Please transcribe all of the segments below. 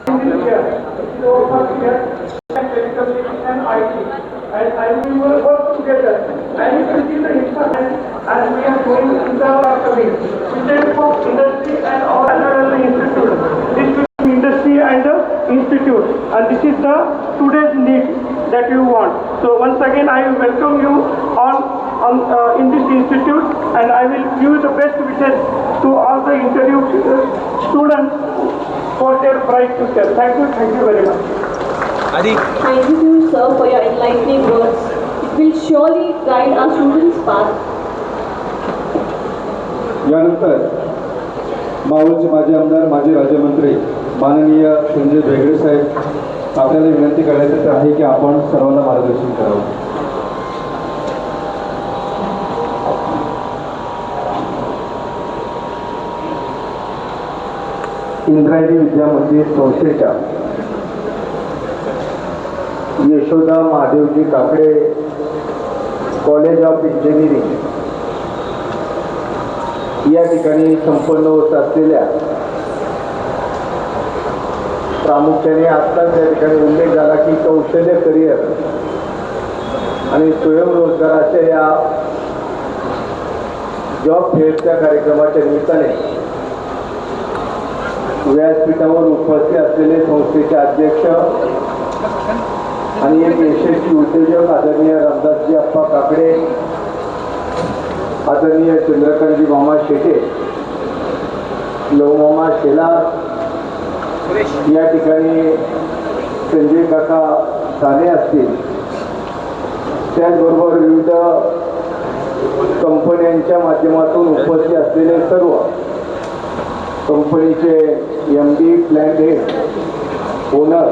and IT, and we will work together. And you can see the impact as we are going in the coming. Instead of industry and all other institutes, this will be industry and the institute, and this is the today's need that you want. So once again, I welcome you all in this institute, and I will give the best wishes to all the interviewed students for their bright future. Thank you very much. Adi. Thank you, sir, for your enlightening words. It will surely guide our students' path. यानंतर मावळचे माजी आमदार माजी राज्यमंत्री माननीय संजय बेगडे साहेब आपल्याला विनंती करण्यात आहे की आपण सर्वांना मार्गदर्शन करावं. इंद्रायणी विद्या मंदिर संस्थेच्या यशोदा महादेवजी काकडे कॉलेज ऑफ इंजिनिअरिंग या ठिकाणी संपन्न होत असलेल्या प्रामुख्याने आत्ताच या ठिकाणी उल्लेख झाला की कौशल्य करिअर आणि स्वयंरोजगाराच्या या जॉब फेअरच्या कार्यक्रमाच्या निमित्ताने व्यासपीठावर उपस्थित असलेले संस्थेचे अध्यक्ष आणि एक यशस्वी उद्योजक आदरणीय रामदासजी अप्पा काकडे, आदरणीय चंद्रकांतजी मामा शेटे, लवमामा शेलार, या ठिकाणी संजय काका साने असतील, त्याचबरोबर विविध कंपन्यांच्या माध्यमातून उपस्थित असलेले सर्व कंपनीचे MD, प्लॅन हेड, ओनर,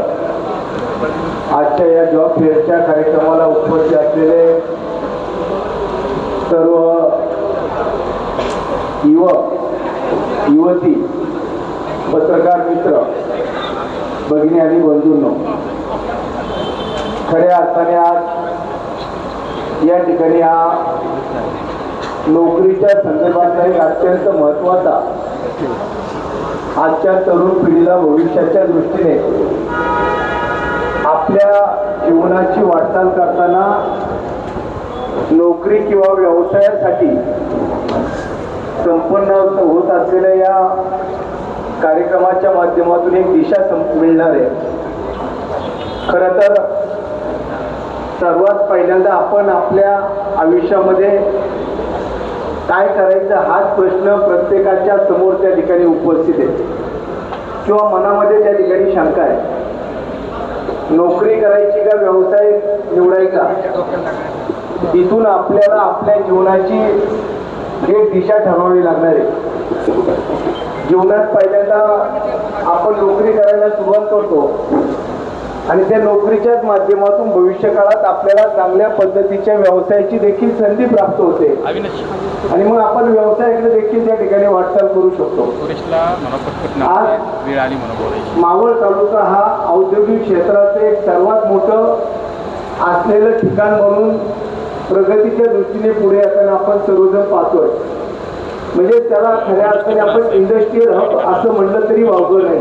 आजच्या या जॉब फेअरच्या कार्यक्रमाला उपस्थित असलेले सर्व युवक युवती, पत्रकार मित्र, भगिनी आणि बंधूंनो, खऱ्या अर्थाने आज या ठिकाणी हा नोकरीच्या संदर्भातला एक अत्यंत महत्त्वाचा आजच्या तरुण पिढीला भविष्याच्या दृष्टीने आपल्या जीवनाची वाटचाल करताना नोकरी किंवा व्यवसायासाठी संपन्न होत असलेल्या या कार्यक्रमाच्या माध्यमातून एक दिशा मिळणार आहे. खरं तर सर्वात पहिल्यांदा आपण आपल्या आयुष्यामध्ये काय करायचं हाच प्रश्न प्रत्येकाच्या समोर त्या ठिकाणी उपस्थित आहे किंवा मनामध्ये त्या ठिकाणी शंका आहे. नोकरी करायची का व्यवसाय निवडायचा, इथून आपल्याला आपल्या जीवनाची एक दिशा ठरवावी लागणार आहे. जीवनात पहिल्यांदा आपण नोकरी करायला सुरुवात करतो आणि त्या नोकरीच्याच माध्यमातून भविष्य काळात आपल्याला चांगल्या पद्धतीच्या व्यवसायाची देखील संधी प्राप्त होते आणि मग आपण व्यवसायाकडे देखील त्या ठिकाणी वाटचाल करू शकतो. आज मावळ तालुका हा औद्योगिक क्षेत्राचे एक सर्वात मोठं असलेलं ठिकाण म्हणून प्रगतीच्या दृष्टीने पुढे येताना आपण सर्वजण पाहतोय. म्हणजे त्याला खऱ्या अर्थाने आपण इंडस्ट्रियल हब असं म्हणलं तरी वावगं नाही.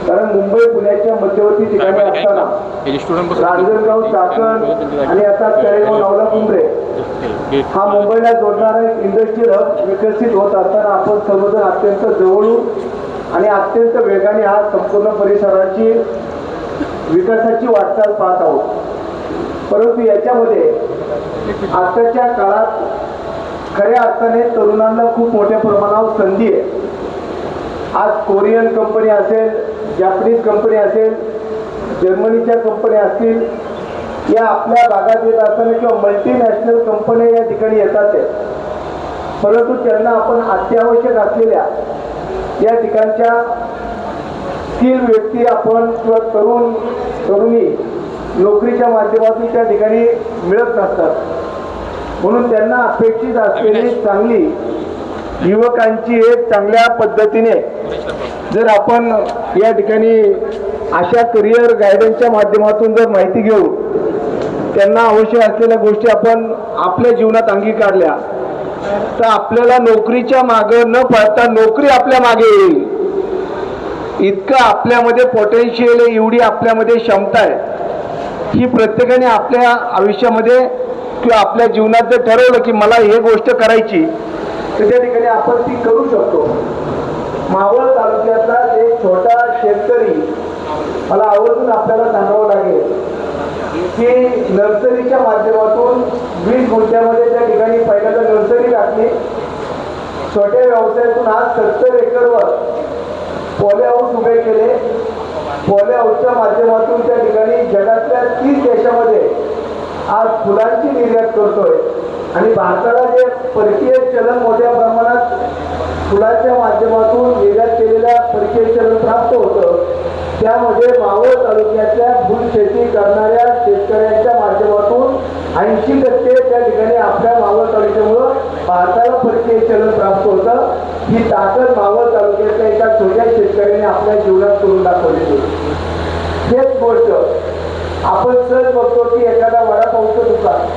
कारण मुंबई पुण्याच्या मध्यवर्ती ठिकाणी असताना रांजणगाव, चाकण आणि आता तळेगाव, नावला, कुंभरे हा मुंबईला जोडणारा एक इंडस्ट्रियल हब विकसित होत असताना आपण सर्वजण अत्यंत जवळून आणि अत्यंत वेगाने हा संपूर्ण परिसराची विकासाची वाटचाल पाहत आहोत. परंतु याच्यामध्ये आताच्या काळात खऱ्या अर्थाने तरुणांना खूप मोठ्या प्रमाणावर संधी आहे. आज कोरियन कंपनी असेल, जॅपनीज कंपनी असेल, जर्मनीच्या कंपन्या असतील, या आपल्या भागात येत असताना किंवा मल्टीनॅशनल कंपन्या या ठिकाणी येतात आहेत. परंतु त्यांना आपण अत्यावश्यक असलेल्या या ठिकाणच्या स्किल व्यक्ती आपण किंवा तरुणी नोकरीच्या माध्यमातून त्या ठिकाणी मिळत नसतात. म्हणून त्यांना अपेक्षित असलेली चांगली युवकांची एक चांगल्या पद्धतीने जर आपण या ठिकाणी अशा करिअर गायडन्सच्या माध्यमातून जर माहिती घेऊ, त्यांना आवश्यक असलेल्या गोष्टी आपण आपल्या जीवनात अंगीकारल्या तर आपल्याला नोकरीच्या मागे न पळता नोकरी आपल्या मागे येईल. इतकं आपल्यामध्ये पोटेन्शियल आहे, एवढी आपल्यामध्ये क्षमता आहे, ही प्रत्येकाने आपल्या आयुष्यामध्ये किंवा आपल्या जीवनात जर ठरवलं की मला हे गोष्ट करायची, तर त्या ठिकाणी आपण ती करू शकतो. मावळ तालुक्यातला एक छोटा शेतकरी, मला आवर्जून आपल्याला सांगावं लागेल की नर्सरीच्या माध्यमातून 20 गुंठ्यामध्ये त्या ठिकाणी पहिल्यांदा नर्सरी टाकली. छोट्या व्यवसायातून आज 70 एकरवर पॉली हाऊस उभे केले. पॉली हाऊसच्या माध्यमातून त्या ठिकाणी जगातल्या 30 देशामध्ये आज फुलांची निर्यात करतोय. आणि भारताला जे परकीय चलन मोठ्या प्रमाणात फुलांच्या माध्यमातून निर्यात केलेल्या परकीय चलन प्राप्त होतं, त्यामध्ये मावळ तालुक्यातल्या फुल शेती करणाऱ्या शेतकऱ्यांच्या माध्यमातून 80% त्या ठिकाणी आपल्या मावळ तालुक्यामुळं भारताला परकीय चलन प्राप्त होतं. ही ताकद मावळ तालुक्यातल्या एका छोट्या शेतकऱ्याने आपल्या जीवनात करून दाखवलेली. हेच गोष्ट आपण सहज बघतो की एखादा वडापावचं दुकान,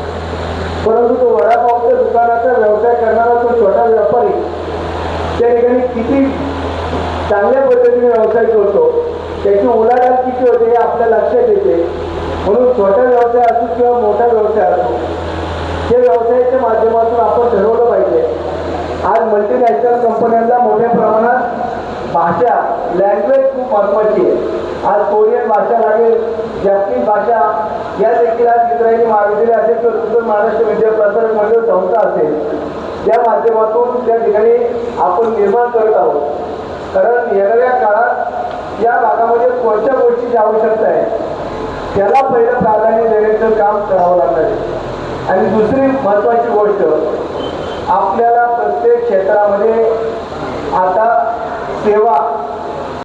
परंतु तो वडापावच्या दुकानाचा व्यवसाय करणारा तो छोटा व्यापारी त्या ठिकाणी किती चांगल्या पद्धतीने व्यवसाय करतो, त्याची उलाढाल किती होते हे आपल्या लक्षात येते. म्हणून छोटा व्यवसाय असो किंवा मोठा व्यवसाय असो, हे व्यवसायाच्या माध्यमातून आपण ठरवलं पाहिजे. आज मल्टीनॅशनल कंपन्यांना मोठ्या प्रमाणात भाषा, लँग्वेज खूप महत्त्वाची आहे. आज कोरियन भाषा लागेल, जॅपनीज भाषा, या देखील आज इस्रायली महाविद्यालय असेल किंवा उत्तर महाराष्ट्र विद्या प्रसारक मंडळ संस्था असेल, त्या माध्यमातून त्या ठिकाणी आपण निर्माण करत आहोत. कारण येणाऱ्या काळात या भागामध्ये कोणत्या गोष्टीची आवश्यकता आहे त्याला पहिलं प्राधान्य देण्याचं काम करावं लागणार आहे. आणि दुसरी महत्त्वाची गोष्ट, आपल्याला प्रत्येक क्षेत्रामध्ये आता सेवा